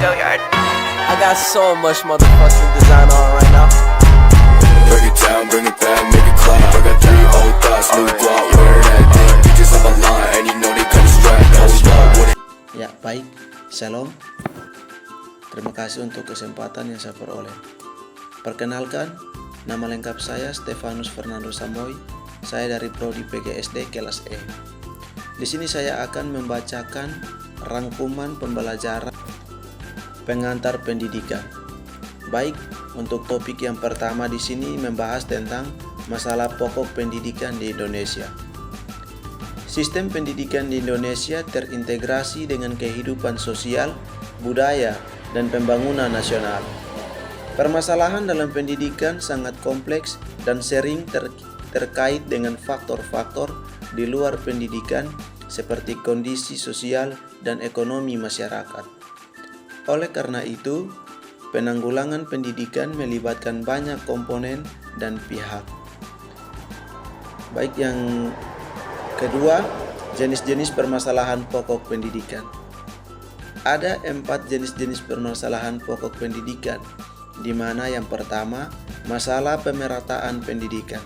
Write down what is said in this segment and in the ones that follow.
Go yard. I got so much motherfucking design on right now. Break it down, bring it back, make it clap. I got 3 old thoughts, new guap, wear that thing. Bitches on my line, and you know they come strapped. Hold up, what it. Ya, baik. Shalom. Terima kasih untuk kesempatan yang saya peroleh. Perkenalkan, nama lengkap saya Stefanus Fernando Samoy. Saya dari Prodi PGSD kelas E. Di sini saya akan membacakan rangkuman pembelajaran pengantar pendidikan. Baik, untuk topik yang pertama di sini membahas tentang masalah pokok pendidikan di Indonesia. Sistem pendidikan di Indonesia terintegrasi dengan kehidupan sosial, budaya, dan pembangunan nasional. Permasalahan dalam pendidikan sangat kompleks dan sering terkait dengan faktor-faktor di luar pendidikan seperti kondisi sosial dan ekonomi masyarakat. Oleh karena itu, penanggulangan pendidikan melibatkan banyak komponen dan pihak. Baik, yang kedua, jenis-jenis permasalahan pokok pendidikan. Ada 4 jenis-jenis permasalahan pokok pendidikan, di mana yang pertama, masalah pemerataan pendidikan.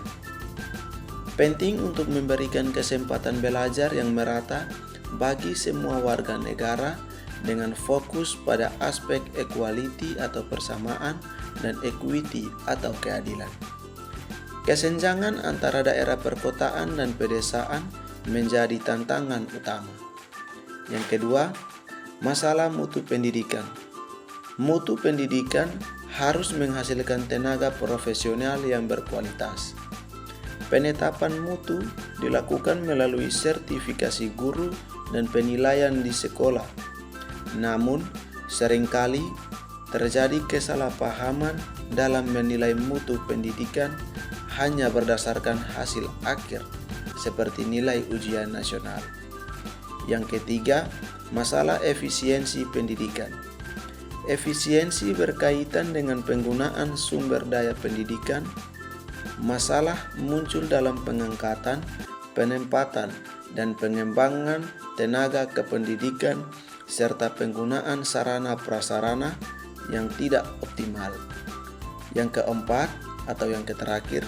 Penting untuk memberikan kesempatan belajar yang merata bagi semua warga negara dengan fokus pada aspek equality atau persamaan dan equity atau keadilan. Kesenjangan antara daerah perkotaan dan pedesaan menjadi tantangan utama. Yang kedua, masalah mutu pendidikan. Mutu pendidikan harus menghasilkan tenaga profesional yang berkualitas. Penetapan mutu dilakukan melalui sertifikasi guru dan penilaian di sekolah. Namun, seringkali terjadi kesalahpahaman dalam menilai mutu pendidikan hanya berdasarkan hasil akhir, seperti nilai ujian nasional. Yang ketiga, masalah efisiensi pendidikan. Efisiensi berkaitan dengan penggunaan sumber daya pendidikan. Masalah muncul dalam pengangkatan, penempatan, dan pengembangan tenaga kependidikan serta penggunaan sarana prasarana yang tidak optimal. Yang keempat atau yang terakhir,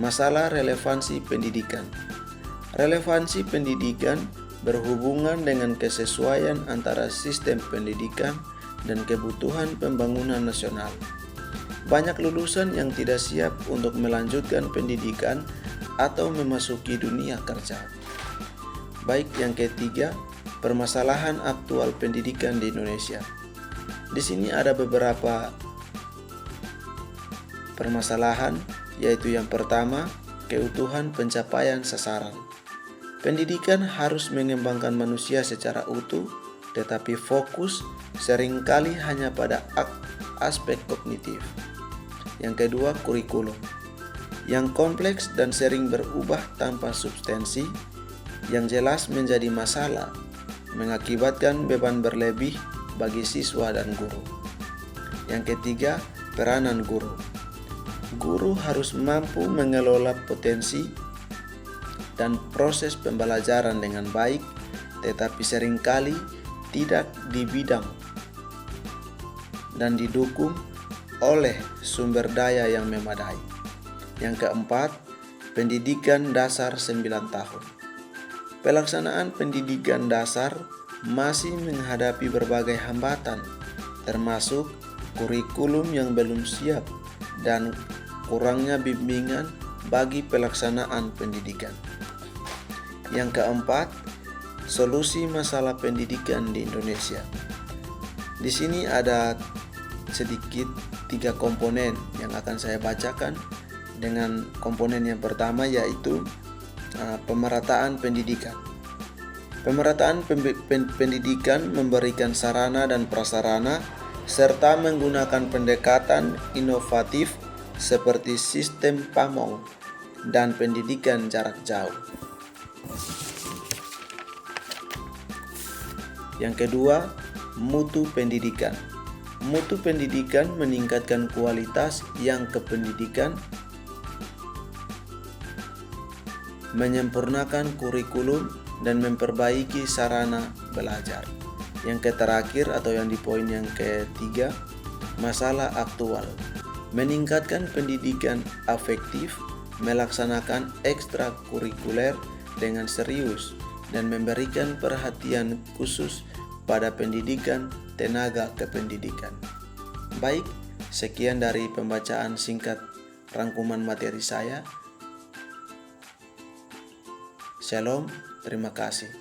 masalah relevansi pendidikan. Relevansi pendidikan berhubungan dengan kesesuaian antara sistem pendidikan dan kebutuhan pembangunan nasional. Banyak lulusan yang tidak siap untuk melanjutkan pendidikan atau memasuki dunia kerja. Baik, yang ketiga, permasalahan aktual pendidikan di Indonesia. Di sini ada beberapa permasalahan, yaitu yang pertama, keutuhan pencapaian sasaran. Pendidikan harus mengembangkan manusia secara utuh, tetapi fokus seringkali hanya pada aspek kognitif. Yang kedua, kurikulum yang kompleks dan sering berubah tanpa substansi, yang jelas menjadi masalah, mengakibatkan beban berlebih bagi siswa dan guru. Yang ketiga, peranan guru. Guru harus mampu mengelola potensi dan proses pembelajaran dengan baik, tetapi seringkali tidak dibidang dan didukung oleh sumber daya yang memadai. Yang keempat, pendidikan dasar 9 tahun. Pelaksanaan pendidikan dasar masih menghadapi berbagai hambatan, termasuk kurikulum yang belum siap dan kurangnya bimbingan bagi pelaksanaan pendidikan. Yang keempat, solusi masalah pendidikan di Indonesia. Di sini ada sedikit 3 komponen yang akan saya bacakan. Dengan komponen yang pertama yaitu pemerataan pendidikan. Pemerataan pendidikan memberikan sarana dan prasarana serta menggunakan pendekatan inovatif seperti sistem PAMONG dan pendidikan jarak jauh. Yang kedua, mutu pendidikan. Mutu pendidikan meningkatkan kualitas yang kependidikan, menyempurnakan kurikulum, dan memperbaiki sarana belajar. Yang terakhir atau yang di poin yang ketiga, masalah aktual. Meningkatkan pendidikan afektif, melaksanakan ekstrakurikuler dengan serius, dan memberikan perhatian khusus pada pendidikan tenaga kependidikan. Baik, sekian dari pembacaan singkat rangkuman materi saya. Shalom, terima kasih.